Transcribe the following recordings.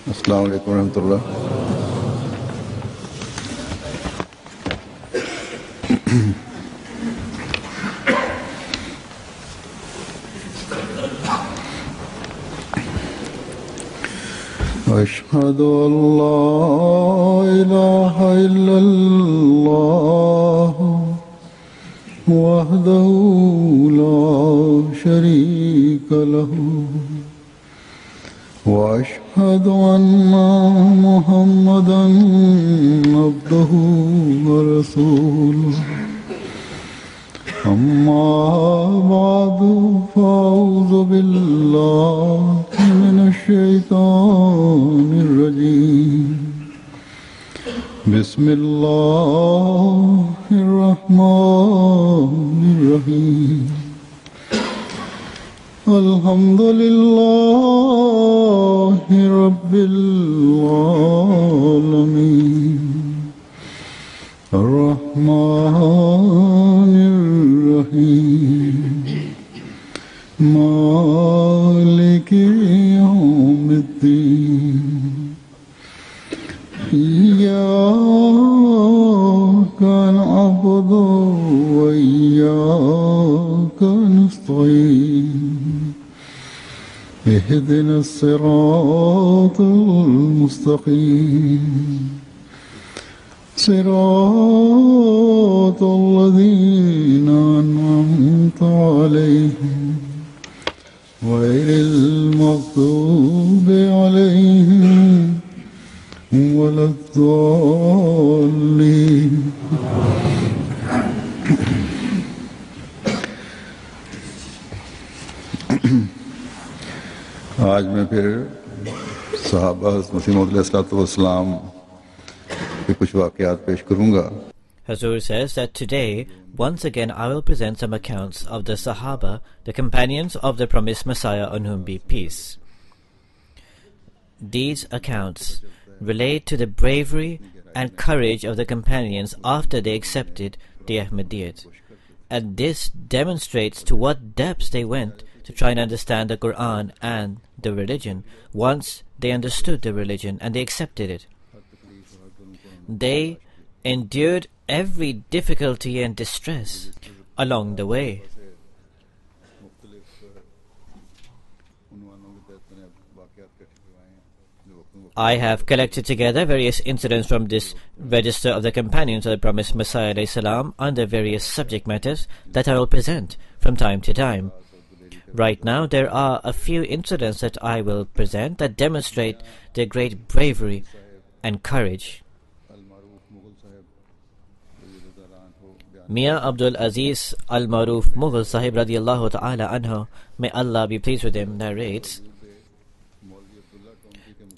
अस्सलाम वालेकुम रहमतुल्लाह। अशहदु अल्ला इलाहा इल्लल्लाह वहदहु ला शरीका लहु وأشهد أن محمدا عبده ورسوله أما بعد فأعوذ بالله من الشيطان الرجيم بسم الله الرحمن الرحيم الحمد لله رب العالمين الرحمن الرحيم مالك يوم الدين إياك نعبد وإياك نستعين اهدنا الصراط المستقيم صراط الذين أنعمت عليهم غير المغضوب عليهم ولا الضالين. आज मैं फिर सहाबा मसीह मौद अलैहिस्सलाम के कुछ वाक़यात पेश करूँगा. Hazur says that today, once again, I will present some accounts of the Sahaba, the companions of the promised Messiah on whom be peace. These accounts relate to the bravery and courage of the companions after they accepted the Ahmadiyyat. And this demonstrates to what depths they went to try and understand the Quran and the religion once they understood the religion and they accepted it. They endured every difficulty and distress along the way. I have collected together various incidents from this register of the companions of the promised Messiah alayhi salam under various subject matters that I will present from time to time. Right now there are a few incidents that I will present that demonstrate their great bravery and courage. Mian Abdul Aziz Al-Maruf Mughal Sahib radiyallahu ta'ala anhu, may Allah be pleased with him, narrates,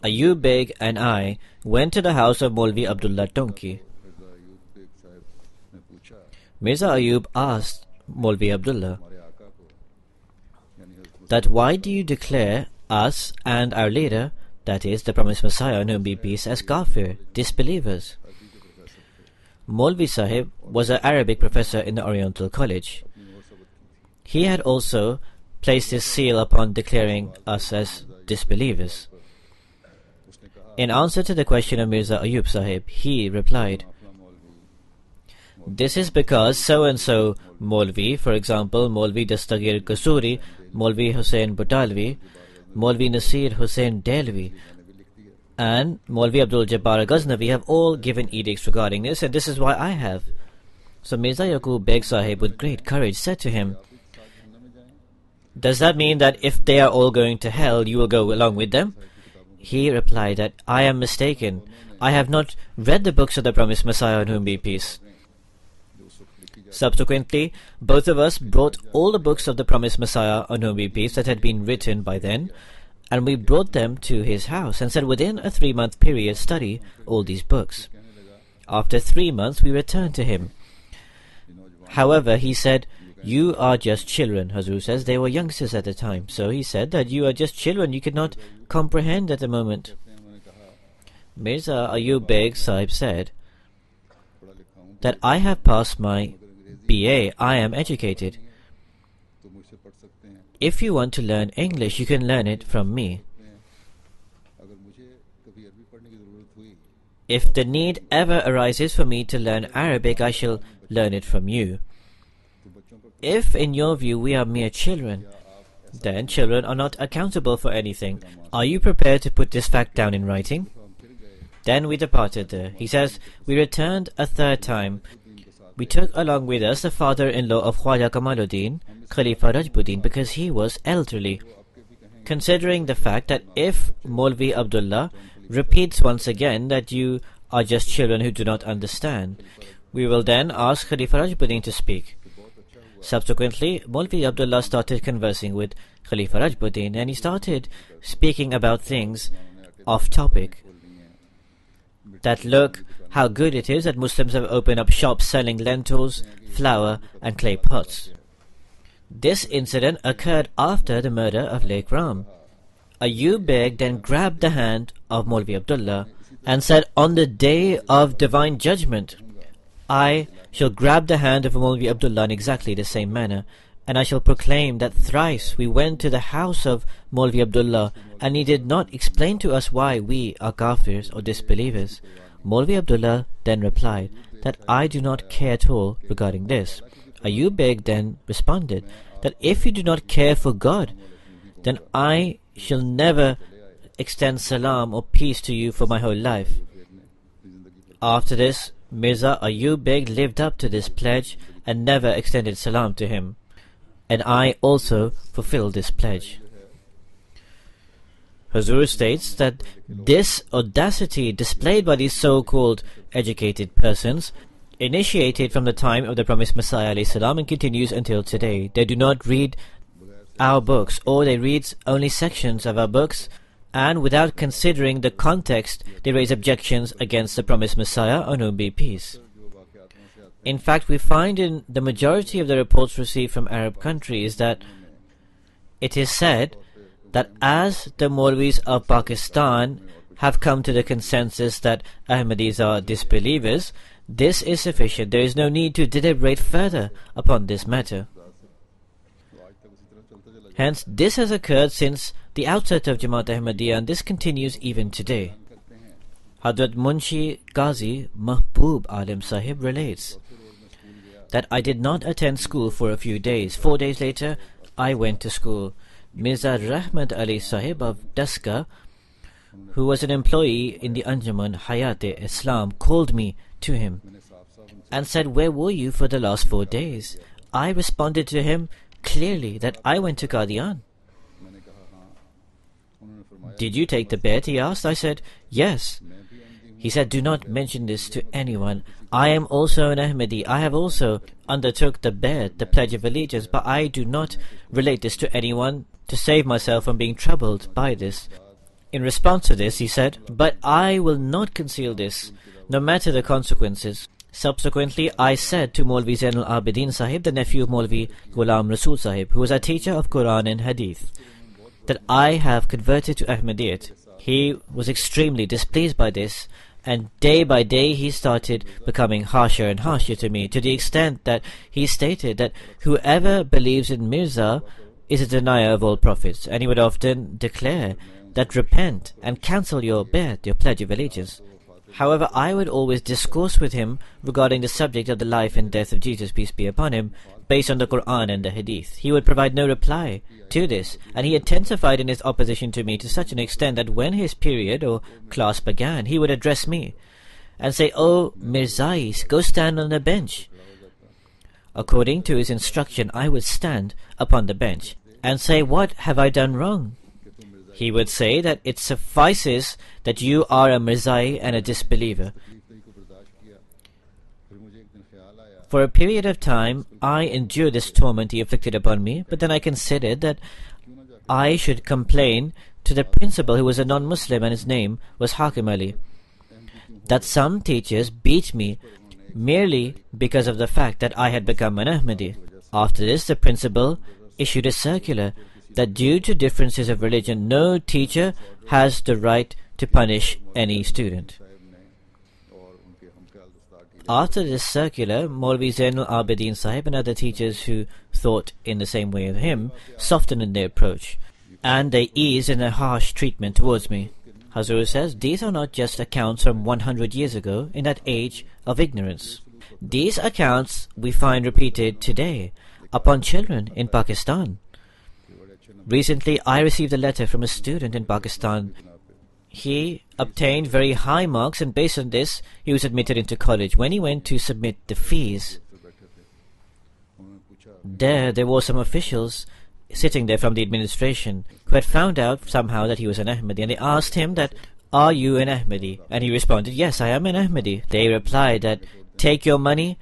Ayub Beg and I went to the house of Maulvi Abdullah Tonki. Mirza Ayub asked Maulvi Abdullah that why do you declare us and our leader, that is the promised Messiah on whom be peace, as kafir, disbelievers? Maulvi Sahib was an Arabic professor in the Oriental College. He had also placed his seal upon declaring us as disbelievers. In answer to the question of Mirza Ayub Sahib, he replied, this is because so-and-so Maulvi, for example, Maulvi Dastagir Kasuri, Maulvi Hussain Butalvi, Maulvi Nasir Hussain Delvi, and Maulvi Abdul Jabbar Ghaznavi have all given edicts regarding this, and this is why I have. So Mirza Yaqub Beg Sahib with great courage said to him, does that mean that if they are all going to hell, you will go along with them? He replied that I am mistaken. I have not read the books of the promised Messiah on whom be peace. Subsequently, both of us brought all the books of the promised Messiah on whom be peace that had been written by then, and we brought them to his house and said within a 3-month period study all these books. After 3 months we returned to him. However, he said, you are just children. Hazur says they were youngsters at the time, so he said that you are just children, you cannot comprehend at the moment. Mirza Ayub Beg Sahib said that I have passed my BA, I am educated. If you want to learn English, you can learn it from me. If the need ever arises for me to learn Arabic, I shall learn it from you. If in your view we are mere children, then children are not accountable for anything. Are you prepared to put this fact down in writing? Then we departed there. He says, we returned a third time. We took along with us the father-in-law of Khwaja Kamaluddin, Khalifa Rajbuddin, because he was elderly. Considering the fact that if Maulvi Abdullah repeats once again that you are just children who do not understand, we will then ask Khalifa Rajbuddin to speak. Subsequently, Maulvi Abdullah started conversing with Khalifa Rajbuddin, and he started speaking about things off topic. That look how good it is that Muslims have opened up shops selling lentils, flour and clay pots. This incident occurred after the murder of Lake Ram. Ayub Beg then grabbed the hand of Maulvi Abdullah and said, on the day of divine judgment, I shall grab the hand of Maulvi Abdullah in exactly the same manner, and I shall proclaim that thrice we went to the house of Maulvi Abdullah, and he did not explain to us why we are kafirs or disbelievers. Maulvi Abdullah then replied that I do not care at all regarding this. Ayub Beg then responded that if you do not care for God, then I shall never extend salam or peace to you for my whole life. After this, Mirza Ayub Beg lived up to this pledge and never extended salam to him, and I also fulfilled this pledge. Huzur states that this audacity displayed by these so-called educated persons initiated from the time of the promised Messiah ﷺ and continues until today. They do not read our books, or they read only sections of our books, and without considering the context, they raise objections against the promised Messiah, on whom be peace. In fact, we find in the majority of the reports received from Arab countries that it is said that as the Maulvis of Pakistan have come to the consensus that Ahmadis are disbelievers, this is sufficient. There is no need to deliberate further upon this matter. Hence, this has occurred since the outset of Jamaat Ahmadiyya, and this continues even today. Hadrat Munshi Qazi Mahbub Alim Sahib relates that I did not attend school for a few days. 4 days later, I went to school. Mirza Rahmat Ali Sahib of Daska, who was an employee in the Anjuman Hayat-e-Islam, called me to him and said, where were you for the last 4 days? I responded to him clearly that I went to Qadian. Did you take the bet? He asked. I said, yes. He said, do not mention this to anyone. I am also an Ahmadi. I have also undertook the bet, the Pledge of Allegiance, but I do not relate this to anyone to save myself from being troubled by this. In response to this, he said, but I will not conceal this, no matter the consequences. Subsequently, I said to Maulvi Zainul Abidin Sahib, the nephew of Maulvi Ghulam Rasul Sahib, who was a teacher of Quran and Hadith, that I have converted to Ahmadiyyat. He was extremely displeased by this, and day by day he started becoming harsher and harsher to me, to the extent that he stated that whoever believes in Mirza is a denier of all prophets, and he would often declare that repent and cancel your bet, your Pledge of Allegiance. However, I would always discourse with him regarding the subject of the life and death of Jesus, peace be upon him, based on the Quran and the Hadith. He would provide no reply to this, and he intensified in his opposition to me to such an extent that when his period or class began, he would address me and say, "Oh, Mirzais, go stand on the bench." According to his instruction, I would stand upon the bench and say, "What have I done wrong?" He would say that it suffices that you are a Mirzai and a disbeliever. For a period of time, I endured this torment he inflicted upon me, but then I considered that I should complain to the principal, who was a non-Muslim, and his name was Hakim Ali, that some teachers beat me merely because of the fact that I had become an Ahmadi. After this, the principal issued a circular that due to differences of religion, no teacher has the right to punish any student. After this circular, Maulvi Zainul Abidin Sahib and other teachers who thought in the same way as him softened in their approach, and they eased in their harsh treatment towards me. Hazur says, these are not just accounts from 100 years ago in that age of ignorance. These accounts we find repeated today upon children in Pakistan. Recently, I received a letter from a student in Pakistan. He obtained very high marks, and based on this, he was admitted into college. When he went to submit the fees, there were some officials sitting there from the administration who had found out somehow that he was an Ahmadi, and they asked him that, are you an Ahmadi? And he responded, yes, I am an Ahmadi. They replied that, take your money,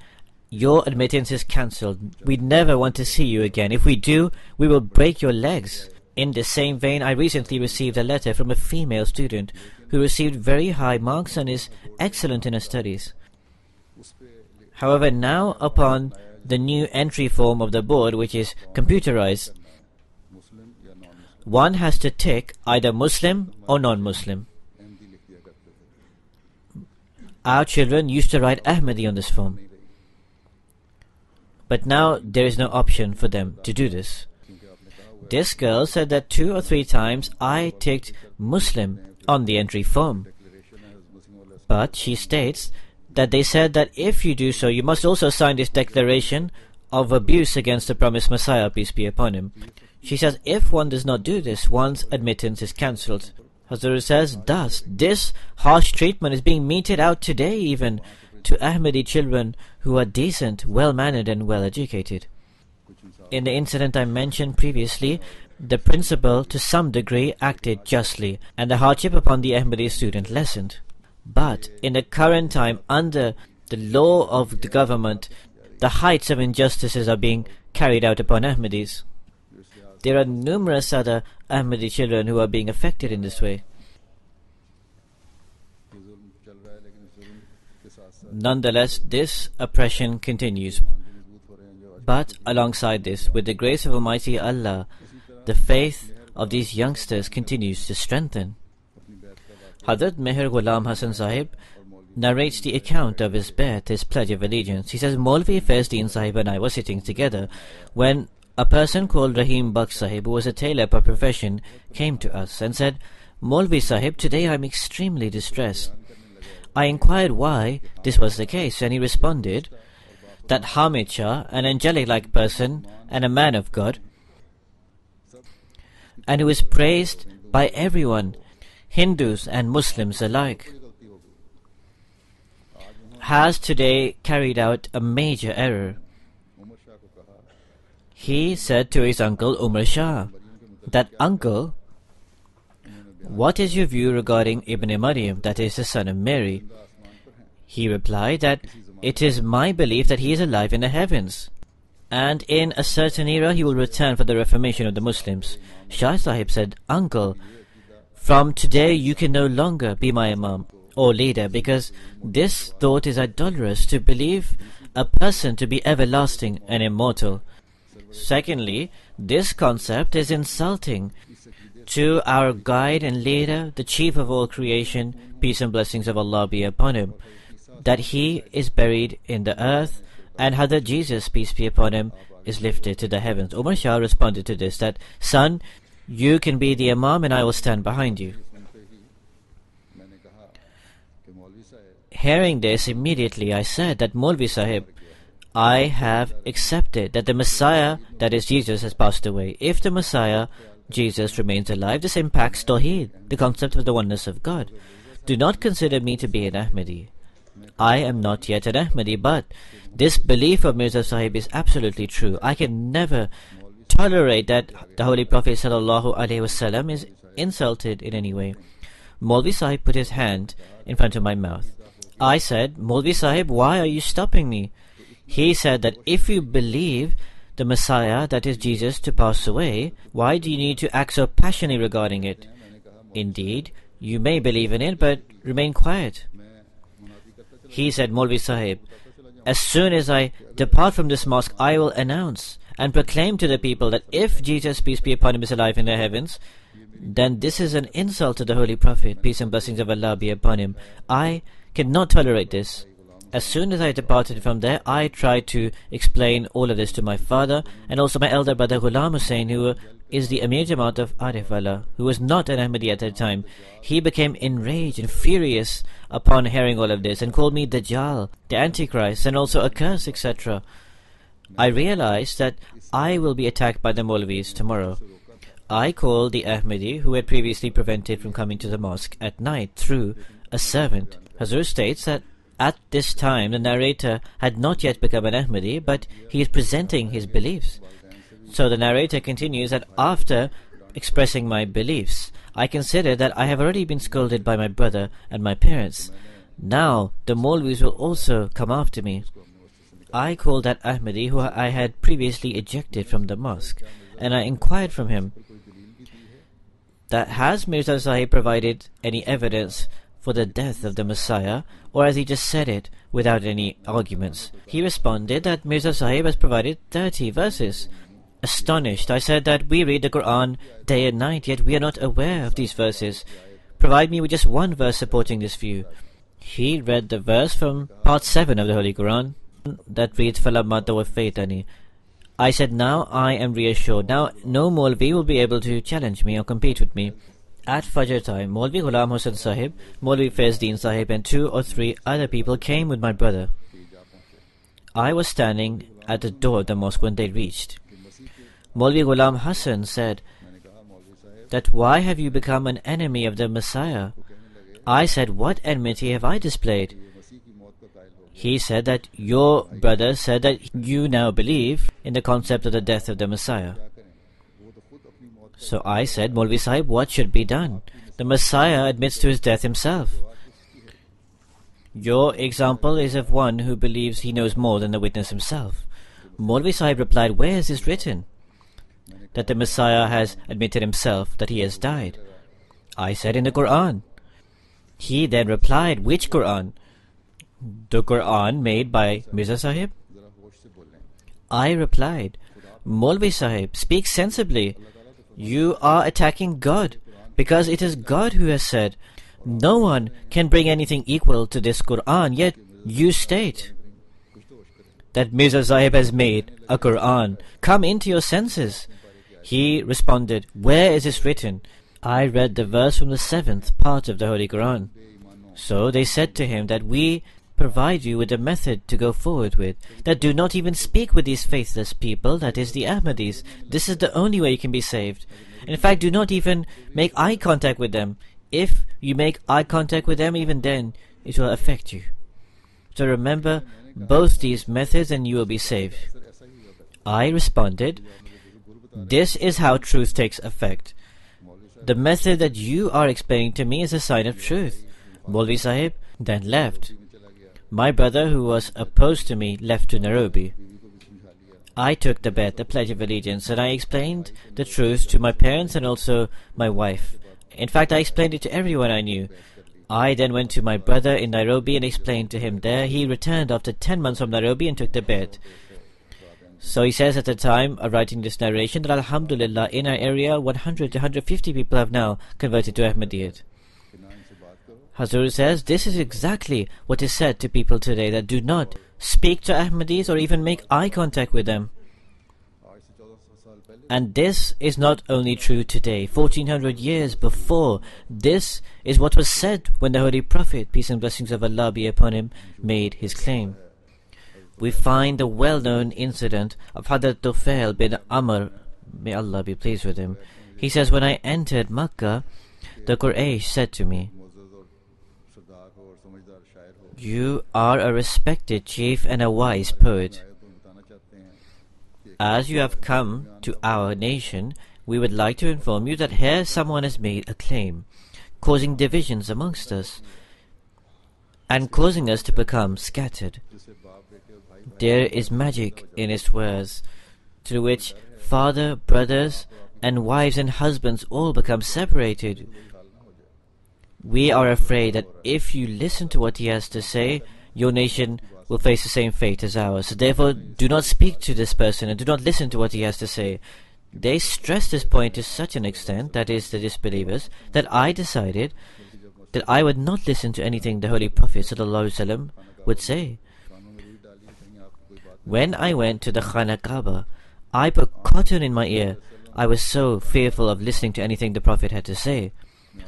your admittance is cancelled. We never want to see you again. If we do, we will break your legs. In the same vein, I recently received a letter from a female student who received very high marks and is excellent in her studies. However, now upon the new entry form of the board, which is computerized, one has to tick either Muslim or non-Muslim. Our children used to write Ahmadi on this form, but now there is no option for them to do this. This girl said that 2 or 3 times I ticked Muslim on the entry form, but she states that they said that if you do so, you must also sign this declaration of abuse against the promised Messiah, peace be upon him. She says if one does not do this, one's admittance is cancelled. Hazrat says, thus, this harsh treatment is being meted out today even to Ahmadi children who are decent, well-mannered and well-educated. In the incident I mentioned previously, the principal to some degree acted justly, and the hardship upon the Ahmadi student lessened. But in the current time, under the law of the government, the heights of injustices are being carried out upon Ahmadis. There are numerous other Ahmadi children who are being affected in this way. Nonetheless, this oppression continues. But alongside this, with the grace of Almighty Allah, the faith of these youngsters continues to strengthen. Hazrat Meher Ghulam Hasan Sahib narrates the account of his birth, his pledge of allegiance. He says, Maulvi Faizdeen Sahib and I were sitting together when a person called Rahim Baksh Sahib, who was a tailor by profession, came to us and said, Maulvi Sahib, today I am extremely distressed. I inquired why this was the case, and he responded that Hamid Shah, an angelic-like person and a man of God, and who is praised by everyone, Hindus and Muslims alike, has today carried out a major error. He said to his uncle Umar Shah that, uncle, what is your view regarding Ibn Maryam, that is the son of Mary? He replied that it is my belief that he is alive in the heavens, and in a certain era he will return for the reformation of the Muslims. Shah Sahib said, uncle, from today you can no longer be my imam or leader, because this thought is idolatrous, to believe a person to be everlasting and immortal. Secondly, this concept is insulting to our guide and leader, the chief of all creation, peace and blessings of Allah be upon him, that he is buried in the earth, and Hazrat Jesus, peace be upon him, is lifted to the heavens. Umar Shah responded to this that, son, you can be the imam and I will stand behind you. Hearing this, immediately I said that, Maulvi Sahib, I have accepted that the Messiah, that is Jesus, has passed away. If the Messiah, Jesus, remains alive, this impacts Tawheed, the concept of the oneness of God. Do not consider me to be an Ahmadi. I am not yet an Ahmadi, but this belief of Mirza Sahib is absolutely true. I can never tolerate that the Holy Prophet ﷺ is insulted in any way. Maulvi Sahib put his hand in front of my mouth. I said, Maulvi Sahib, why are you stopping me? He said that if you believe the Messiah, that is Jesus, to pass away, why do you need to act so passionately regarding it? Indeed, you may believe in it, but remain quiet. He said, Maulvi Sahib, as soon as I depart from this mosque, I will announce and proclaim to the people that if Jesus, peace be upon him, is alive in the heavens, then this is an insult to the Holy Prophet, peace and blessings of Allah be upon him. I cannot tolerate this. As soon as I departed from there, I tried to explain all of this to my father and also my elder brother Ghulam Hussain, who is the Amir Jamaat of Arif Wallah, who was not an Ahmadi at that time. He became enraged and furious upon hearing all of this and called me Dajjal, the Antichrist, and also a curse, etc. I realized that I will be attacked by the Maulvis tomorrow. I called the Ahmadi who had previously prevented from coming to the mosque at night through a servant. Hazur states that at this time the narrator had not yet become an Ahmadi, but he is presenting his beliefs. So the narrator continues that after expressing my beliefs, I consider that I have already been scolded by my brother and my parents. Now the Maulvis will also come after me. I called that Ahmadi who I had previously ejected from the mosque, and I inquired from him that has Mirza Sahib provided any evidence for the death of the Messiah, or has he just said it without any arguments? He responded that Mirza Sahib has provided 30 verses. Astonished, I said that we read the Quran day and night, yet we are not aware of these verses. Provide me with just one verse supporting this view. He read the verse from part 7 of the Holy Quran that reads, فَلَمَّا تَوَفَّيْتَنِي. I said, now I am reassured. Now no Maulvi will be able to challenge me or compete with me. At Fajr time, Maulvi Ghulam Hussain Sahib, Maulvi Faizdeen Sahib, and 2 or 3 other people came with my brother. I was standing at the door of the mosque when they reached. Maulvi Ghulam Hassan said that, why have you become an enemy of the Messiah? I said, what enmity have I displayed? He said that your brother said that you now believe in the concept of the death of the Messiah. So I said, Maulvi Sahib, what should be done? The Messiah admits to his death himself. Your example is of one who believes he knows more than the witness himself. Maulvi Sahib replied, where is this written? That the Messiah has admitted himself that he has died. I said, in the Quran. He then replied, which Quran? The Quran made by Mirza Sahib? I replied, Maulvi Sahib, speak sensibly. You are attacking God, because it is God who has said, no one can bring anything equal to this Quran, yet you state that Mirza Sahib has made a Quran. Come into your senses. He responded, where is this written? I read the verse from the 7th part of the Holy Quran. So they said to him that we provide you with a method to go forward with, that do not even speak with these faithless people, that is the Ahmadis. This is the only way you can be saved. In fact, do not even make eye contact with them. If you make eye contact with them, even then it will affect you. So remember both these methods and you will be saved. I responded, this is how truth takes effect. The method that you are explaining to me is a sign of truth. Maulvi Sahib then left. My brother, who was opposed to me, left to Nairobi. I took the bet, the Pledge of Allegiance, and I explained the truth to my parents and also my wife. In fact, I explained it to everyone I knew. I then went to my brother in Nairobi and explained to him there. He returned after 10 months from Nairobi and took the bet. So he says at the time of writing this narration that Alhamdulillah, in our area, 100 to 150 people have now converted to Ahmadiyyat. Hazur says, this is exactly what is said to people today that do not speak to Ahmadis or even make eye contact with them. And this is not only true today, 1400 years before. This is what was said when the Holy Prophet, peace and blessings of Allah be upon him, made his claim. We find the well-known incident of Hadrat Tufail bin Amr, may Allah be pleased with him. He says, when I entered Makkah, the Quraysh said to me, you are a respected chief and a wise poet. As you have come to our nation, we would like to inform you that here someone has made a claim, causing divisions amongst us, and causing us to become scattered. There is magic in his words, through which father, brothers, and wives and husbands all become separated. We are afraid that if you listen to what he has to say, your nation will face the same fate as ours. So therefore, do not speak to this person and do not listen to what he has to say. They stress this point to such an extent, that is, the disbelievers, that I decided that I would not listen to anything the Holy Prophet ﷺ would say. When I went to the Khana Kaaba, I put cotton in my ear. I was so fearful of listening to anything the Prophet had to say.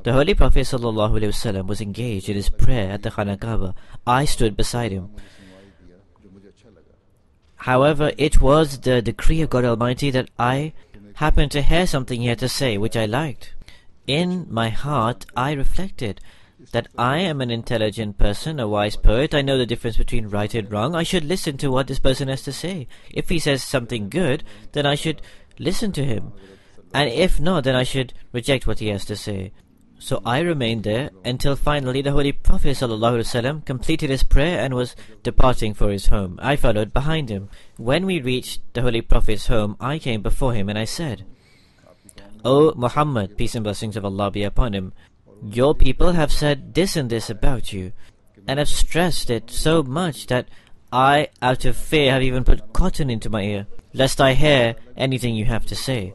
The Holy Prophet ﷺ was engaged in his prayer at the Khana Kaaba. I stood beside him. However, it was the decree of God Almighty that I happened to hear something he had to say, which I liked. In my heart, I reflected that I am an intelligent person, a wise poet. I know the difference between right and wrong. I should listen to what this person has to say. If he says something good, then I should listen to him. And if not, then I should reject what he has to say. So I remained there until finally the Holy Prophet ﷺ completed his prayer and was departing for his home. I followed behind him. When we reached the Holy Prophet's home, I came before him and I said, "O Muhammad, peace and blessings of Allah be upon him, your people have said this and this about you, and have stressed it so much that I, out of fear, have even put cotton into my ear, lest I hear anything you have to say.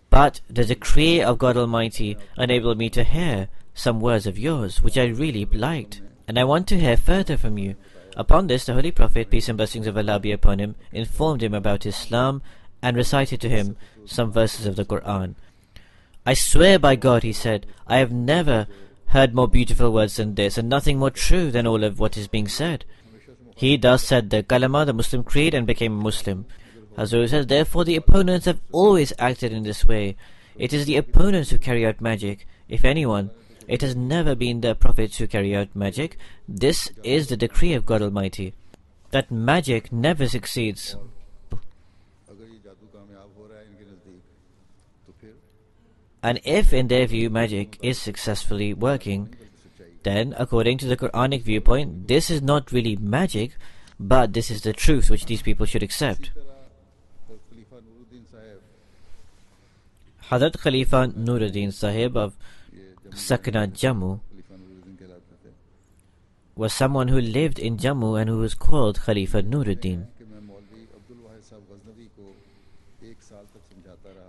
But the decree of God Almighty enabled me to hear some words of yours, which I really liked, and I want to hear further from you." Upon this, the Holy Prophet, peace and blessings of Allah be upon him, informed him about Islam and recited to him some verses of the Quran. "I swear by God," he said, "I have never heard more beautiful words than this, and nothing more true than all of what is being said." He thus said the Kalama, the Muslim creed, and became a Muslim. Hazur says, therefore the opponents have always acted in this way. It is the opponents who carry out magic, if anyone. It has never been the prophets who carry out magic. This is the decree of God Almighty, that magic never succeeds. And if in their view magic is successfully working, then according to the Quranic viewpoint, this is not really magic, but this is the truth which these people should accept. Hazrat Khalifa Nuruddin Sahib of Sakna Jammu was someone who lived in Jammu and who was called Khalifa Nuruddin.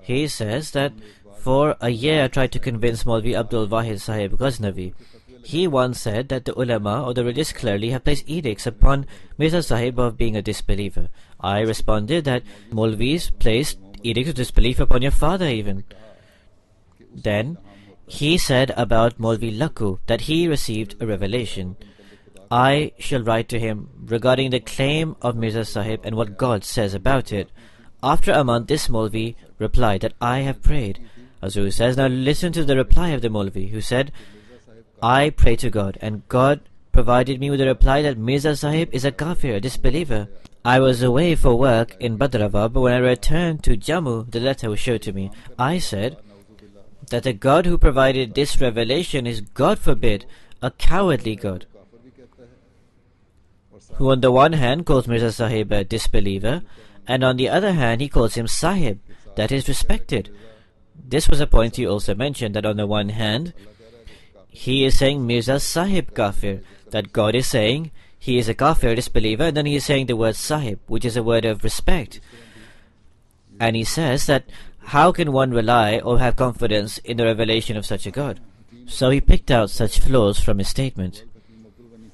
He says that for a year I tried to convince Maulvi Abdul Wahid Sahib Ghaznavi. He once said that the ulama or the religious clergy have placed edicts upon Mirza Sahib of being a disbeliever. I responded that Maulvis placed edicts of disbelief upon your father even. Then he said about Maulvi Lakku that he received a revelation. I shall write to him regarding the claim of Mirza Sahib and what God says about it. After a month, this Maulvi replied that I have prayed. Hazur says, now listen to the reply of the Maulvi, who said, I pray to God, and God provided me with a reply that Mirza Sahib is a kafir, a disbeliever. I was away for work in Badrawab, but when I returned to Jammu, the letter was shown to me. I said that the God who provided this revelation is, God forbid, a cowardly God, who on the one hand calls Mirza Sahib a disbeliever, and on the other hand he calls him Sahib, that is respected. This was a point he also mentioned, that on the one hand he is saying Mirza Sahib kafir, that God is saying he is a kafir, disbeliever, and then he is saying the word Sahib, which is a word of respect. And he says that how can one rely or have confidence in the revelation of such a God? So he picked out such flaws from his statement.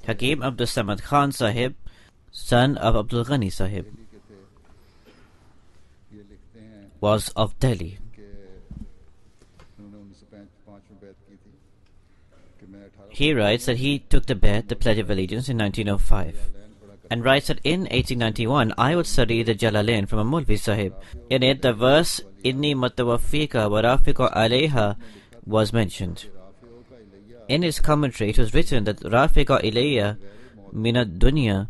Hakim Abdul Samad Khan Sahib, son of Abdul Ghani Sahib, was of Delhi. He writes that he took the Bayat, the Pledge of Allegiance, in 1905, and writes that in 1891 I would study the Jalalain from a Maulvi Sahib. In it, the verse Inni Matawaffika wa Rafiqa Alayha was mentioned. In his commentary, it was written that Rafiqa Ilayya Minad Dunya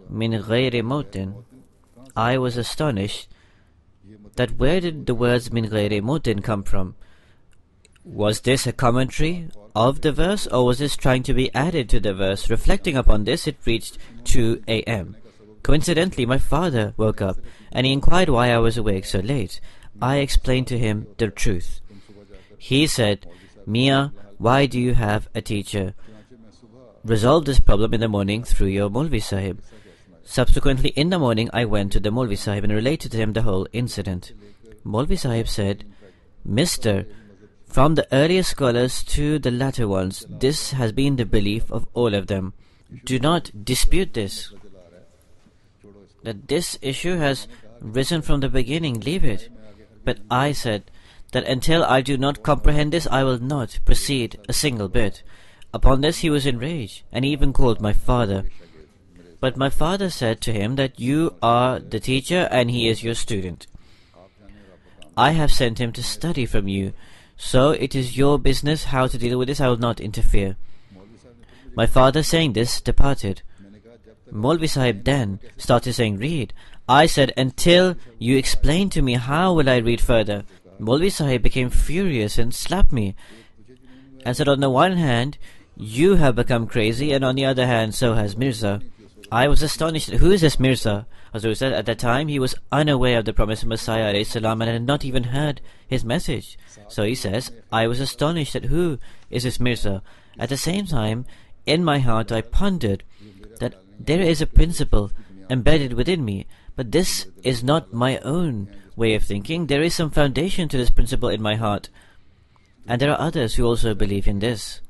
Min Ghayri Mautin. I was astonished that where did the words Min Ghayri Mautin come from? Was this a commentary of the verse, or was this trying to be added to the verse? Reflecting upon this, it reached 2 a.m. Coincidentally, my father woke up and he inquired why I was awake so late. I explained to him the truth. He said, Mia, why do you have a teacher? Resolve this problem in the morning through your Maulvi Sahib. Subsequently, in the morning, I went to the Maulvi Sahib and related to him the whole incident. Maulvi Sahib said, Mister, from the earlier scholars to the latter ones, this has been the belief of all of them. do not dispute this. That this issue has risen from the beginning, leave it. But I said that until I do not comprehend this, I will not proceed a single bit. Upon this he was enraged, and he even called my father. But my father said to him that you are the teacher and he is your student. I have sent him to study from you, so it is your business how to deal with this. I will not interfere. My father, saying this, departed. Maulvi Sahib then started saying, read. I said, until you explain to me, how will I read further? Maulvi Sahib became furious and slapped me and said, on the one hand, you have become crazy, and on the other hand, so has Mirza. I was astonished. Who is this Mirza? Hazur said at that time he was unaware of the promised Messiah ﷺ and had not even heard his message. So he says, I was astonished at who is this Mirza. At the same time, in my heart I pondered that there is a principle embedded within me, but this is not my own way of thinking. There is some foundation to this principle in my heart, and there are others who also believe in this.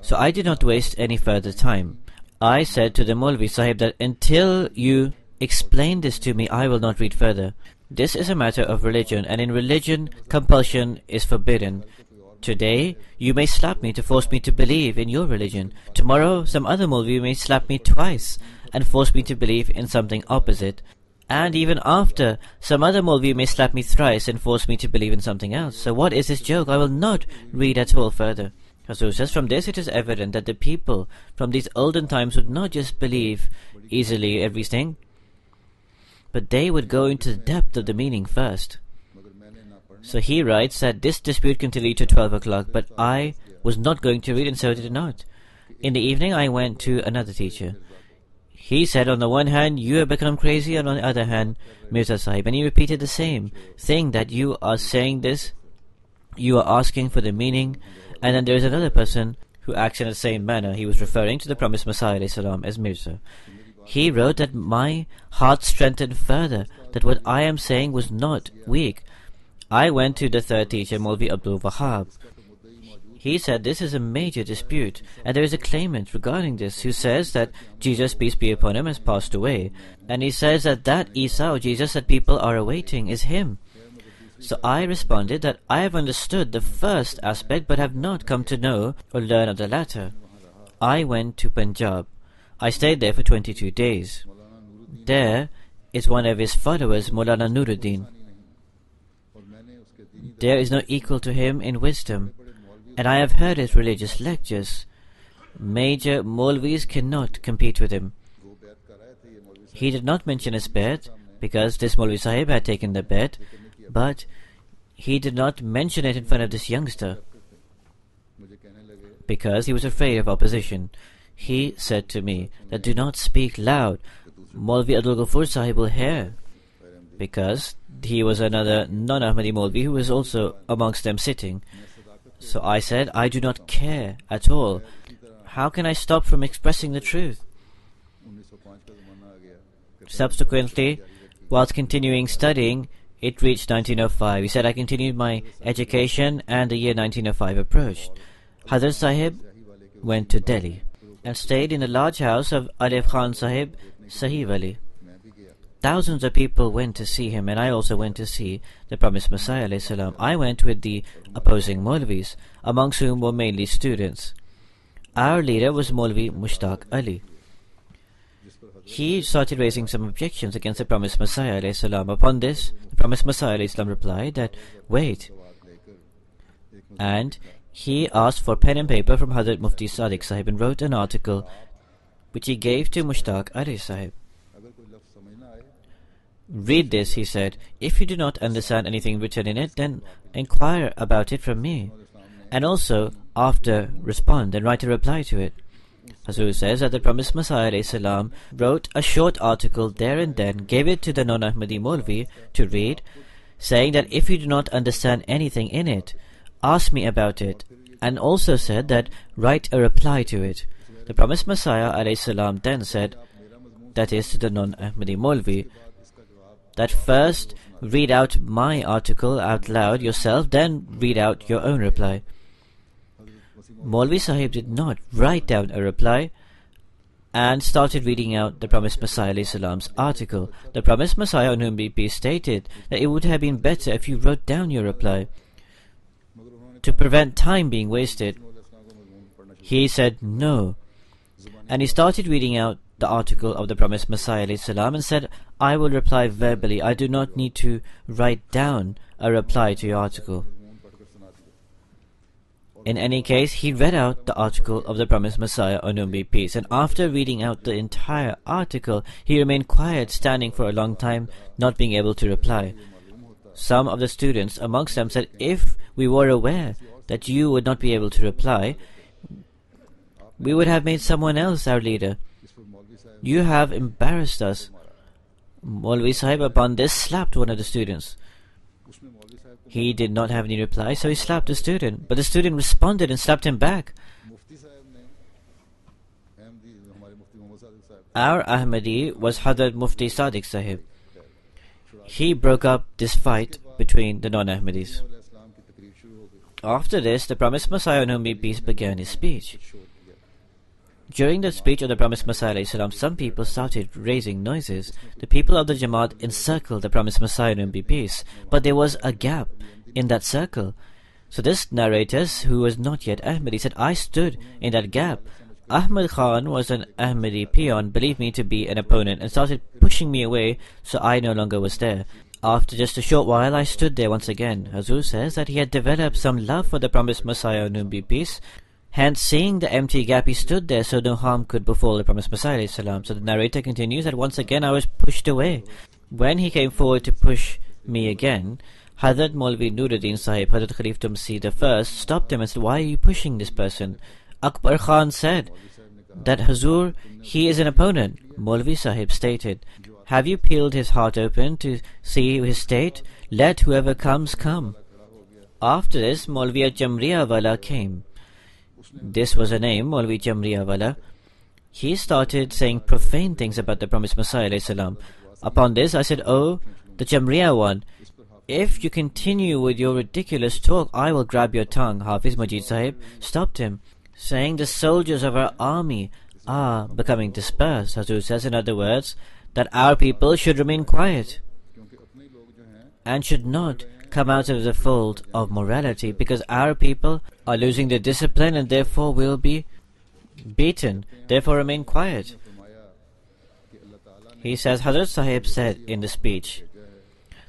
So I did not waste any further time. I said to the Maulvi Sahib that until you explain this to me, I will not read further. This is a matter of religion, and in religion, compulsion is forbidden. Today, you may slap me to force me to believe in your religion. Tomorrow, some other Maulvi may slap me twice and force me to believe in something opposite. And even after, some other Maulvi may slap me thrice and force me to believe in something else. So what is this joke? I will not read at all further. Hazur says, from this it is evident that the people from these olden times would not just believe easily everything, but they would go into the depth of the meaning first. So he writes that this dispute continued to 12 o'clock, but I was not going to read, and so did not. In the evening I went to another teacher. He said, on the one hand, you have become crazy, and on the other hand, Mirza Sahib. And he repeated the same thing, that you are saying this, you are asking for the meaning, and then there is another person who acts in the same manner. He was referring to the promised Messiah ﷺ as Mirza. He wrote that my heart strengthened further, that what I am saying was not weak. I went to the third teacher, Maulvi Abdul Wahab. He said this is a major dispute, and there is a claimant regarding this who says that Jesus, peace be upon him, has passed away. And he says that Isa, or Jesus, that people are awaiting is him. So I responded that I have understood the first aspect but have not come to know or learn of the latter. I went to Punjab. I stayed there for 22 days. There is one of his followers, Maulana Nuruddin. There is no equal to him in wisdom, and I have heard his religious lectures. Major Maulvis cannot compete with him. He did not mention his bet, because this Maulvi Sahib had taken the bet, but he did not mention it in front of this youngster, because he was afraid of opposition. He said to me that do not speak loud. Maulvi Abdul Ghaffur Sahib will hear, because he was another non-Ahmadi Maulvi who was also amongst them sitting. So I said, I do not care at all. How can I stop from expressing the truth? Subsequently, whilst continuing studying, it reached 1905. He said, I continued my education and the year 1905 approached. Hazrat Sahib went to Delhi and stayed in the large house of Alif Khan Sahib, Sahib Ali. Thousands of people went to see him, and I also went to see the promised Messiah ﷺ. I went with the opposing Maulvis, amongst whom were mainly students. Our leader was Maulvi Mushtaq Ali. He started raising some objections against the promised Messiah ﷺ. Upon this, the promised Messiah ﷺ replied that, wait. And he asked for pen and paper from Hazrat Mufti Sadiq Sahib and wrote an article which he gave to Mushtaq Ali Sahib. Read this, he said. If you do not understand anything written in it, then inquire about it from me. And also, after, respond and write a reply to it. Hazur says that the promised Messiah ﷺ wrote a short article there and then, gave it to the non-Ahmadi Maulvi to read, saying that if you do not understand anything in it, ask me about it, and also said that write a reply to it. The promised Messiah ﷺ then said, that is to the non-Ahmadi Maulvi, that first read out my article out loud yourself, then read out your own reply. Maulvi Sahib did not write down a reply and started reading out the Promised Messiah ﷺ's article. The Promised Messiah, on whom be peace, stated that it would have been better if you wrote down your reply to prevent time being wasted. He said no, and he started reading out the article of the Promised Messiah ﷺ and said, I will reply verbally. I do not need to write down a reply to your article. In any case, he read out the article of the Promised Messiah, on whom be peace, and after reading out the entire article, he remained quiet, standing for a long time, not being able to reply. Some of the students amongst them said, if we were aware that you would not be able to reply, we would have made someone else our leader. You have embarrassed us. Maulvi Sahib upon this slapped one of the students. He did not have any reply, so he slapped the student. But the student responded and slapped him back. Our Ahmadi was Hadrat Mufti Sadiq Sahib. He broke up this fight between the non-Ahmadis. After this, the Promised Messiah, on whom be peace, began his speech. During the speech of the Promised Messiah ﷺ, some people started raising noises. The people of the Jamaat encircled the Promised Messiah, on whom be peace, but there was a gap in that circle. So this narrator, who was not yet Ahmadi, said, I stood in that gap. Ahmad Khan was an Ahmadi peon, believed me to be an opponent, and started pushing me away, so I no longer was there. After just a short while, I stood there once again. Hazur says that he had developed some love for the Promised Messiah, on whom be peace. Hence, seeing the empty gap, he stood there so no harm could befall the Promised Messiah ﷺ. So the narrator continues that once again I was pushed away. When he came forward to push me again, Hazrat Maulvi Nuruddin Sahib, Hazrat Khalif Tumsi I, stopped him and said, why are you pushing this person? Akbar Khan said that Hazur, he is an opponent. Maulvi Sahib stated, have you peeled his heart open to see his state? Let whoever comes come. After this, Maulvi Jamriya Wala came. This was a name, Maulvi Jamriya Wala. He started saying profane things about the Promised Messiah ﷺ. Upon this, I said, oh, the Jamriya one, if you continue with your ridiculous talk, I will grab your tongue. Hafiz Majid Sahib stopped him, saying the soldiers of our army are becoming dispersed. Hazur says, in other words, that our people should remain quiet and should not come out of the fold of morality, because our people are losing their discipline and therefore will be beaten. Therefore remain quiet. He says, Hazrat Sahib said in the speech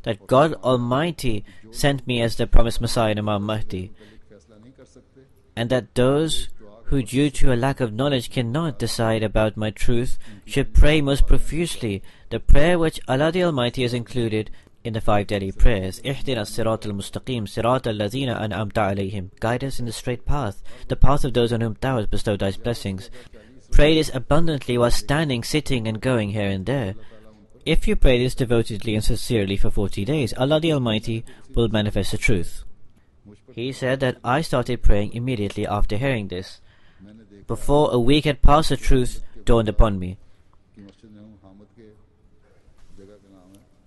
that God Almighty sent me as the Promised Messiah and Imam Mahdi, and that those who due to a lack of knowledge cannot decide about my truth should pray most profusely the prayer which Allah the Almighty has included in the 5 daily prayers. Ihdina as-sirat al-mustaqim, sirat al-lazina an'amta alayhim. Guide us in the straight path, the path of those on whom Thou hast bestowed Thy blessings. Pray this abundantly while standing, sitting and going here and there. If you pray this devotedly and sincerely for 40 days, Allah the Almighty will manifest the truth. He said that I started praying immediately after hearing this. Before a week had passed, the truth dawned upon me.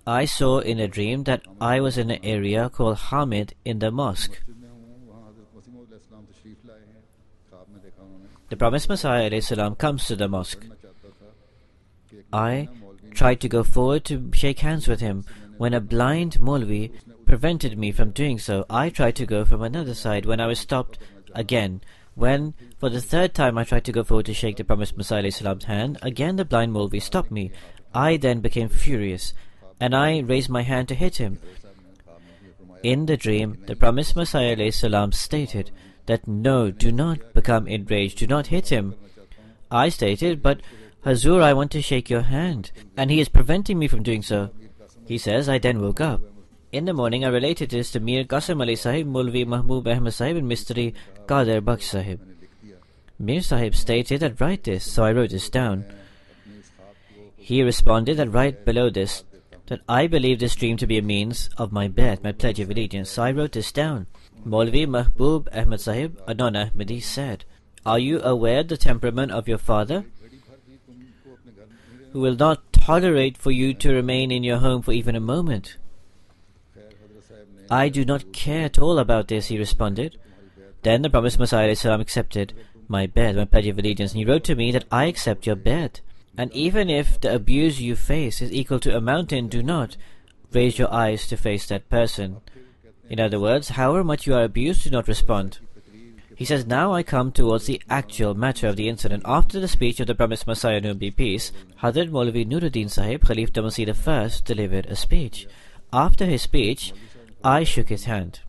I saw in a dream that I was in an area called Hamid in the mosque. The Promised Messiah ﷺ comes to the mosque. I tried to go forward to shake hands with him, when a blind Maulvi prevented me from doing so. I tried to go from another side, when I was stopped again. When, for the 3rd time, I tried to go forward to shake the Promised Messiah ﷺ's hand, again the blind Maulvi stopped me. I then became furious, and I raised my hand to hit him. In the dream, the Promised Messiah ﷺ stated that no, do not become enraged, do not hit him. I stated, but Hazur, I want to shake your hand, and he is preventing me from doing so. He says, I then woke up. In the morning, I related this to Mir Qasim Ali Sahib, Maulvi Mahbub Ahmad Sahib, and Mistri Qadir Baksh Sahib. Mir Sahib stated that write this, so I wrote this down. He responded that write below this, that I believe this dream to be a means of my bet, my pledge of allegiance, so I wrote this down. Maulvi Mahbub Ahmad Sahib, a non-Ahmadi, said, are you aware the temperament of your father, who will not tolerate for you to remain in your home for even a moment? I do not care at all about this, he responded. Then the promised Messiah ﷺ accepted my bed, my pledge of allegiance, and he wrote to me that I accept your bed. And even if the abuse you face is equal to a mountain, do not raise your eyes to face that person. In other words, however much you are abused, do not respond. He says, now I come towards the actual matter of the incident. After the speech of the promised Messiah, on whom be peace, Hazrat Maulvi Nuruddin Sahib, Khalifa Masih I, delivered a speech. After his speech, I shook his hand.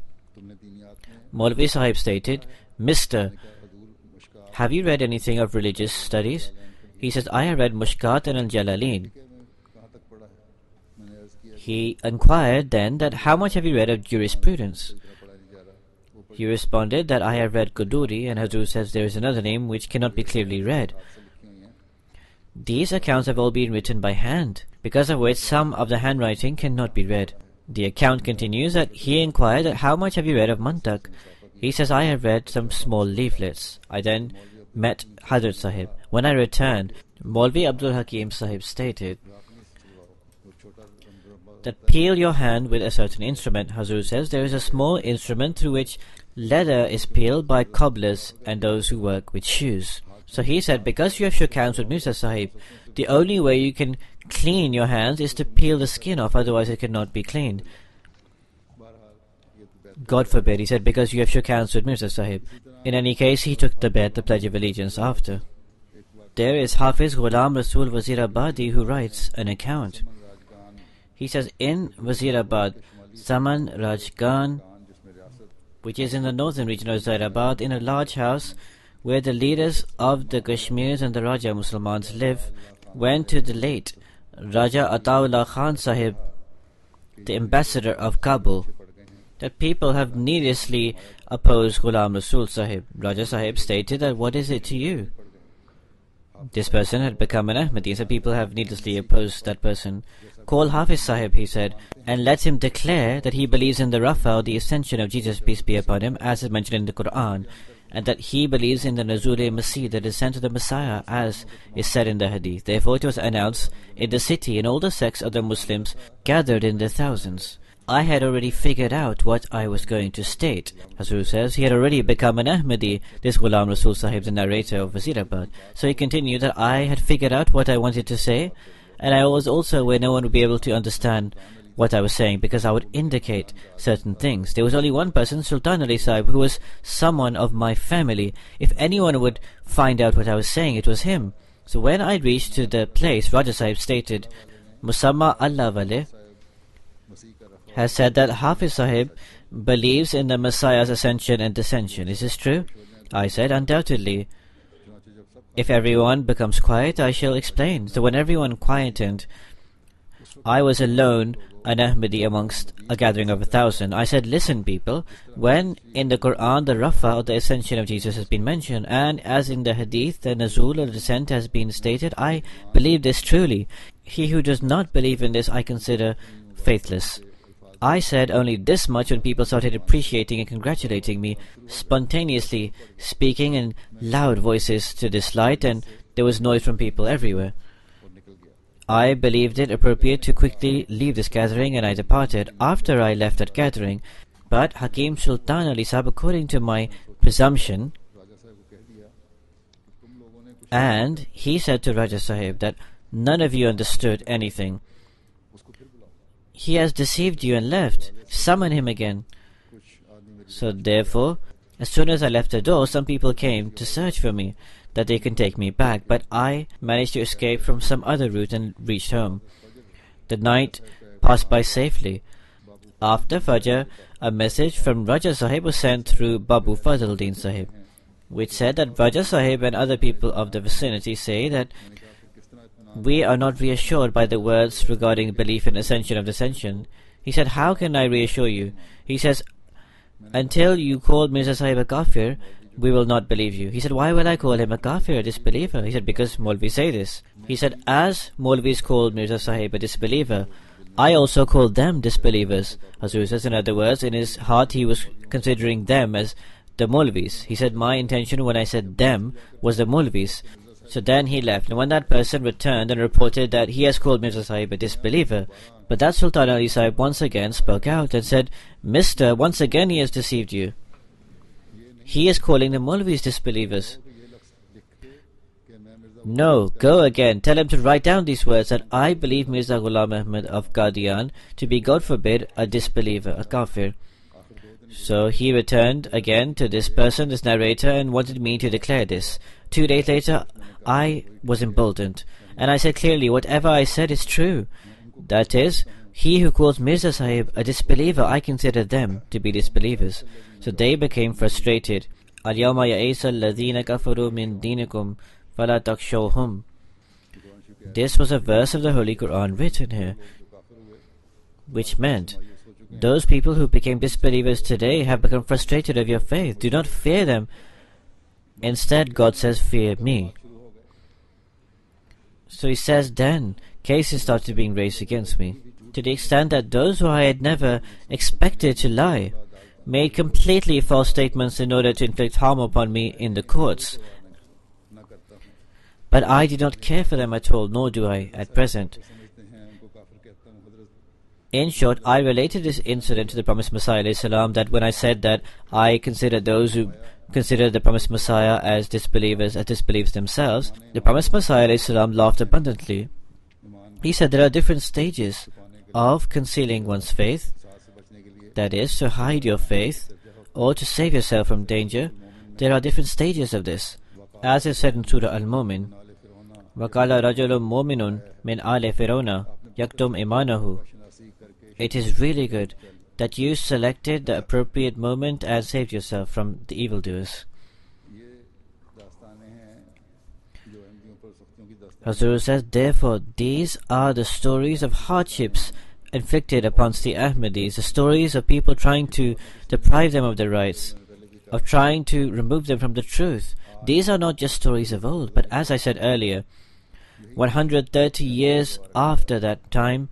Maulvi Sahib stated, Mister, have you read anything of religious studies? He says, I have read Mushkat and Al-Jalalain. He inquired then that how much have you read of jurisprudence? He responded that I have read Quduri, and Hazur says there is another name which cannot be clearly read. These accounts have all been written by hand, because of which some of the handwriting cannot be read. The account continues that he inquired that how much have you read of Mantak? He says, I have read some small leaflets. I then met Hazrat Sahib. When I returned, Maulvi Abdul Hakim Sahib stated that peel your hand with a certain instrument. Hazur says there is a small instrument through which leather is peeled by cobblers and those who work with shoes. So he said, because you have shook hands with Mirza Sahib, the only way you can clean your hands is to peel the skin off, otherwise it cannot be cleaned. God forbid, he said, because you have shook hands with Mirza Sahib. In any case, he took the bed, the pledge of allegiance, after. There is Hafiz Ghulam Rasul Wazirabadi who writes an account. He says, in Wazirabad, Zaman Rajgan, which is in the northern region of Zairabad, in a large house where the leaders of the Kashmirs and the Raja Muslimans live, went to the late Raja Ataullah Khan Sahib, the ambassador of Kabul, that people have needlessly opposed Ghulam Rasul Sahib. Raja Sahib stated that, what is it to you? This person had become an Ahmadi, so people have needlessly opposed that person. Call Hafiz Sahib, he said, and let him declare that he believes in the Rafa, or the ascension of Jesus, peace be upon him, as is mentioned in the Quran, and that he believes in the Nuzul-e-Masih, the descent of the Messiah, as is said in the Hadith. Therefore it was announced in the city, and all the sects of the Muslims gathered in their thousands. I had already figured out what I was going to state. Hazur says he had already become an Ahmadi, this Ghulam Rasul Sahib, the narrator of Wazirabad. So he continued that I had figured out what I wanted to say, and I was also where no one would be able to understand what I was saying, because I would indicate certain things. There was only one person, Sultan Ali Sahib, who was someone of my family. If anyone would find out what I was saying, it was him. So when I reached to the place, Raja Sahib stated, Musamma Allah Wale has said that Hafiz Sahib believes in the Messiah's ascension and descension. Is this true? I said, undoubtedly. If everyone becomes quiet, I shall explain. So when everyone quietened, I was alone, an Ahmadi amongst a gathering of 1,000. I said, listen people, when in the Quran the Rafa, or the ascension of Jesus, has been mentioned, and as in the Hadith the Nazul, or the descent, has been stated, I believe this truly. He who does not believe in this I consider faithless. I said only this much when people started appreciating and congratulating me, spontaneously speaking in loud voices to this light, and there was noise from people everywhere. I believed it appropriate to quickly leave this gathering, and I departed. After I left that gathering, but Hakim Sultan Ali Sahib, according to my presumption, and he said to Raja Sahib that none of you understood anything. He has deceived you and left. Summon him again. So therefore, as soon as I left the door, some people came to search for me, that they can take me back, but I managed to escape from some other route and reached home. The night passed by safely. After Fajr, a message from Raja Sahib was sent through Babu Fazluddin Sahib, which said that Raja Sahib and other people of the vicinity say that we are not reassured by the words regarding belief in ascension of descension. He said, how can I reassure you? He says, until you call Mirza Sahib a kafir, we will not believe you. He said, why will I call him a kafir, a disbeliever? He said, because Maulvis say this. He said, as Maulvis called Mirza Sahib a disbeliever, I also called them disbelievers. Hazur says, in other words, in his heart he was considering them as the Maulvis. He said, my intention when I said them was the Maulvis. So then he left, and when that person returned and reported that he has called Mirza Sahib a disbeliever, but that Sultan Ali Sahib once again spoke out and said, Mister, once again he has deceived you. He is calling the Maulvis disbelievers. No, go again. Tell him to write down these words, that I believe Mirza Ghulam Ahmad of Qadian to be, God forbid, a disbeliever, a kafir. So he returned again to this person, this narrator, and wanted me to declare this. 2 days later, I was emboldened, and I said clearly, whatever I said is true. That is, he who calls Mirza Sahib a disbeliever, I consider them to be disbelievers. So they became frustrated. Al-yawma ya'isa alladhina kafaru min dinikum fala takshawhum. This was a verse of the Holy Quran written here, which meant, those people who became disbelievers today have become frustrated of your faith. Do not fear them. Instead, God says, fear me. So he says, then cases started being raised against me, to the extent that those who I had never expected to lie made completely false statements in order to inflict harm upon me in the courts. But I did not care for them at all, nor do I at present. In short, I related this incident to the Promised Messiah ﷺ, that when I said that I consider those who consider the Promised Messiah as disbelievers themselves, the Promised Messiah ﷺ laughed abundantly. He said there are different stages of concealing one's faith, that is, to hide your faith or to save yourself from danger. There are different stages of this. As is said in Surah Al-Mu'min, وَقَالَ رَجُلٌ مُؤْمِنٌ مِنْ آلِ فِرَوْنَ يَكْتُمْ إِيمَانَهُ. It is really good that you selected the appropriate moment and saved yourself from the evildoers. Hazur says, therefore, these are the stories of hardships inflicted upon the Ahmadis, the stories of people trying to deprive them of their rights, of trying to remove them from the truth. These are not just stories of old, but as I said earlier, 130 years after that time,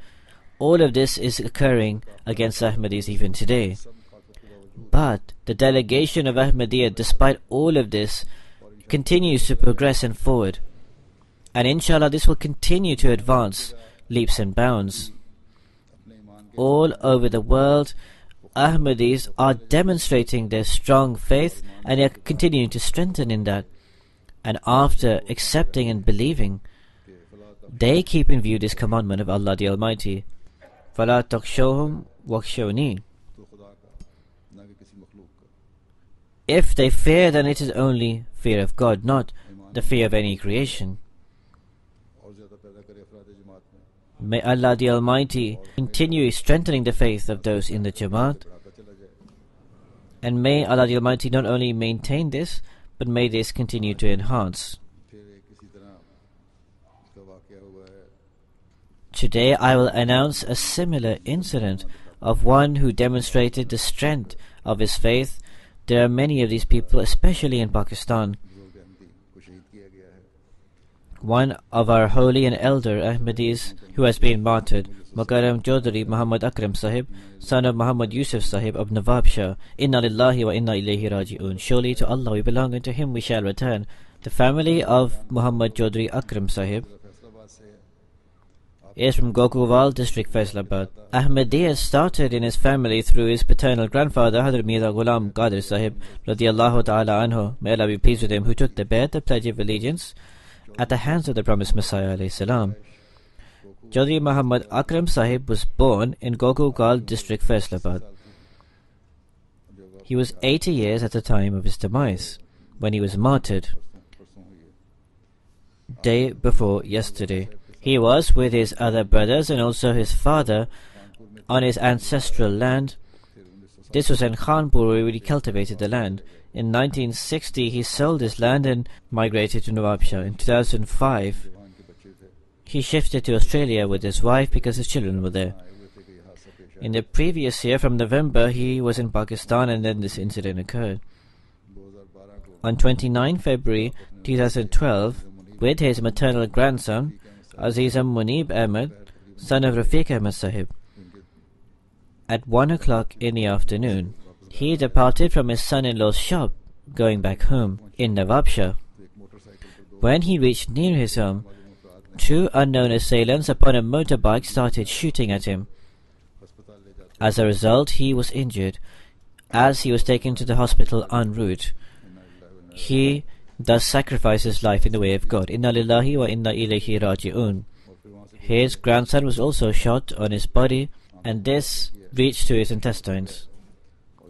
all of this is occurring against Ahmadis even today. But the delegation of Ahmadiyya, despite all of this, continues to progress and forward. And inshallah, this will continue to advance leaps and bounds. All over the world, Ahmadis are demonstrating their strong faith, and they are continuing to strengthen in that. And after accepting and believing, they keep in view this commandment of Allah the Almighty, فَلَا تَخْشَوْهُمْ وَخْشَوْنِي. If they fear, then it is only fear of God, not the fear of any creation. May Allah the Almighty continue strengthening the faith of those in the Jamaat, and may Allah the Almighty not only maintain this, but may this continue to enhance. Today I will announce a similar incident of one who demonstrated the strength of his faith. There are many of these people, especially in Pakistan. One of our holy and elder Ahmadis who has been martyred, Mukarram Chaudhry Muhammad Akram Sahib, son of Muhammad Yusuf Sahib of Nawabshah. Inna lillahi wa inna ilayhi raji'un. Surely to Allah we belong, and to Him we shall return. The family of Muhammad Chaudhry Akram Sahib is from Gokulwal district, Faisalabad. Ahmadiyya started in his family through his paternal grandfather, Hadrat Mirza Ghulam Qadir Sahib, radiyallahu ta'ala anhu, may Allah be pleased with him, who took the Bayat, the Pledge of Allegiance, at the hands of the Promised Messiah alayhi salam. Chaudhry Muhammad Akram Sahib was born in Gokulwal district, Faisalabad. He was 80 years at the time of his demise, when he was martyred, day before yesterday. He was with his other brothers and also his father on his ancestral land. This was in Khanpur, where he cultivated the land. In 1960, he sold his land and migrated to Nawabshah. In 2005, he shifted to Australia with his wife because his children were there. In the previous year, from November, he was in Pakistan, and then this incident occurred. On 29 February 2012, with his maternal grandson, Azizam Munib Ahmed, son of Rafiq Ahmed Sahib, at 1 o'clock in the afternoon, he departed from his son-in-law's shop, going back home in Nawabshah. When he reached near his home, two unknown assailants upon a motorbike started shooting at him. As a result, he was injured. as he was taken to the hospital en route, he thus sacrificed his life in the way of God. Inna lillahi wa inna ilayhi raji'un. His grandson was also shot on his body, and this reached to his intestines.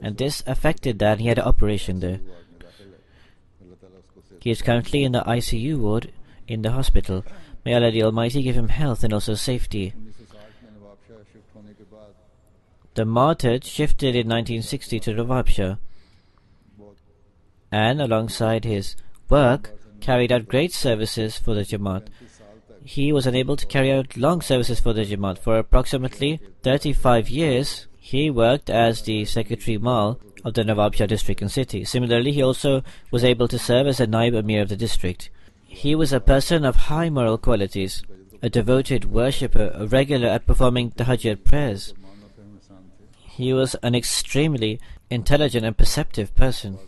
And this affected that, and he had an operation there. He is currently in the ICU ward in the hospital. May Allah the Almighty give him health and also safety. The martyr shifted in 1960 to Nawabshah, and alongside his work, carried out great services for the Jamaat. He was unable to carry out long services for the Jamaat. For approximately 35 years, he worked as the Secretary Mal of the Nawabshah district and city. Similarly, he also was able to serve as a Naib Amir of the district. He was a person of high moral qualities, a devoted worshipper, a regular at performing Tahajjud prayers. He was an extremely intelligent and perceptive person.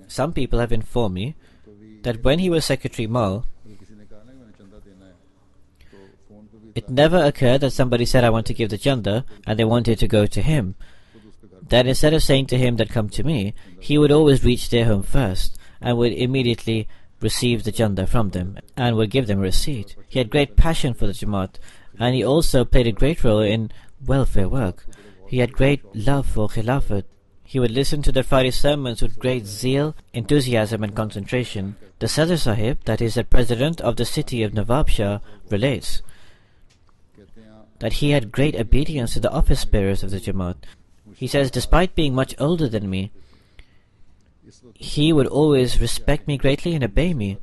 Some people have informed me that when he was Secretary Mal, it never occurred that somebody said, "I want to give the chanda," and they wanted to go to him. Then instead of saying to him that come to me, he would always reach their home first and would immediately receive the chanda from them and would give them a receipt. He had great passion for the Jamaat, and he also played a great role in welfare work. He had great love for Khilafat. He would listen to the Friday sermons with great zeal, enthusiasm and concentration. The Sadr Sahib, that is the president of the city of Nawabshah, relates that he had great obedience to the office bearers of the Jamaat. He says, despite being much older than me, he would always respect me greatly and obey me.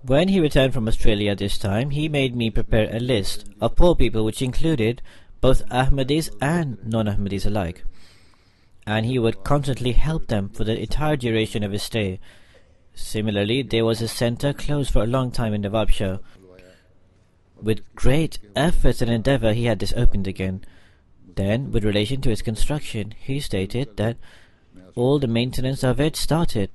When he returned from Australia this time, he made me prepare a list of poor people which included both Ahmadis and non-Ahmadis alike. And he would constantly help them for the entire duration of his stay. Similarly, there was a center closed for a long time in Nawabshah. With great efforts and endeavor, he had this opened again. Then, with relation to its construction, he stated that all the maintenance of it started.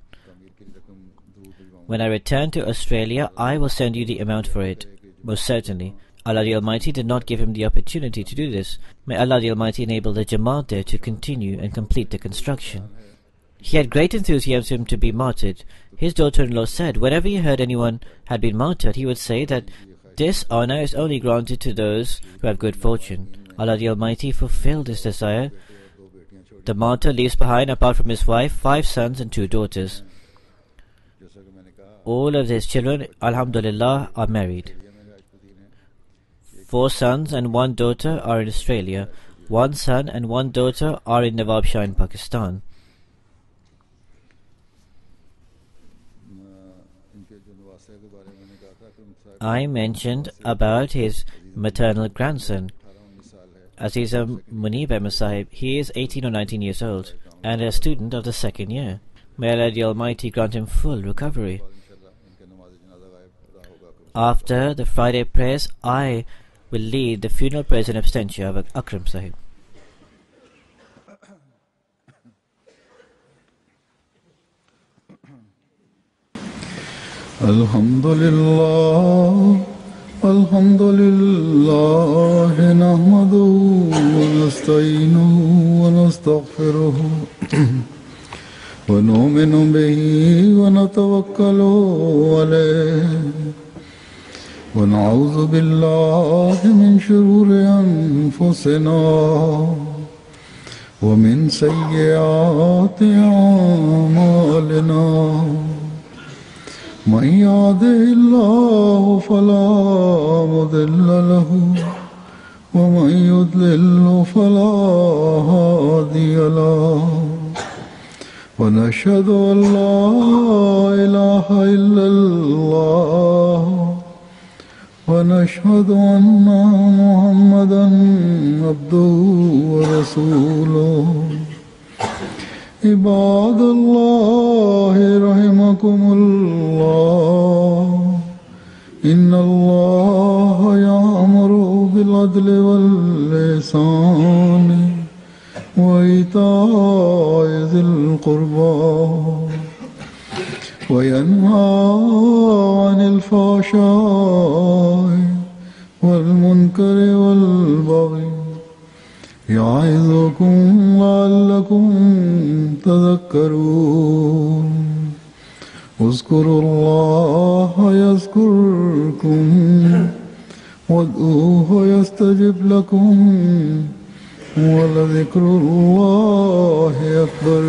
When I return to Australia, I will send you the amount for it, most certainly. Allah the Almighty did not give him the opportunity to do this. May Allah the Almighty enable the Jamaat there to continue and complete the construction. He had great enthusiasm to be martyred. His daughter-in-law said, whenever he heard anyone had been martyred, he would say that this honor is only granted to those who have good fortune. Allah the Almighty fulfilled his desire. The martyr leaves behind, apart from his wife, 5 sons and 2 daughters. All of his children, alhamdulillah, are married. 4 sons and 1 daughter are in Australia. 1 son and 1 daughter are in Nawabshah in Pakistan. I mentioned about his maternal grandson, Aziza Munib Ahmed Sahib. He is 18 or 19 years old and a student of the 2nd year. May Allah the Almighty grant him full recovery. After the Friday prayers, I will lead the funeral prayers and abstention of Akram Sahib. Alhamdulillah, Alhamdulillah, nahmaduhu wa nasta'inuhu wa nastaghfiruhu wa nu'minu bihi wa natawakkalu alayhi wa na'udhu billahi min shururi anfusina wa min sayyiati a'malina. من يهده الله فلا مضل له ومن يضلل فلا هادي له ونشهد أن لا إله إلا الله ونشهد أن محمدا عبده ورسوله عباد الله رحمكم الله إن الله يأمر بالعدل والإحسان وإيتاء ذي القربى وينهى عن الفحشاء والمنكر والبغي يعظكم لعلكم تذكرون اذكروا الله يذكركم وادعوه يستجب لكم ولذكر الله أكبر.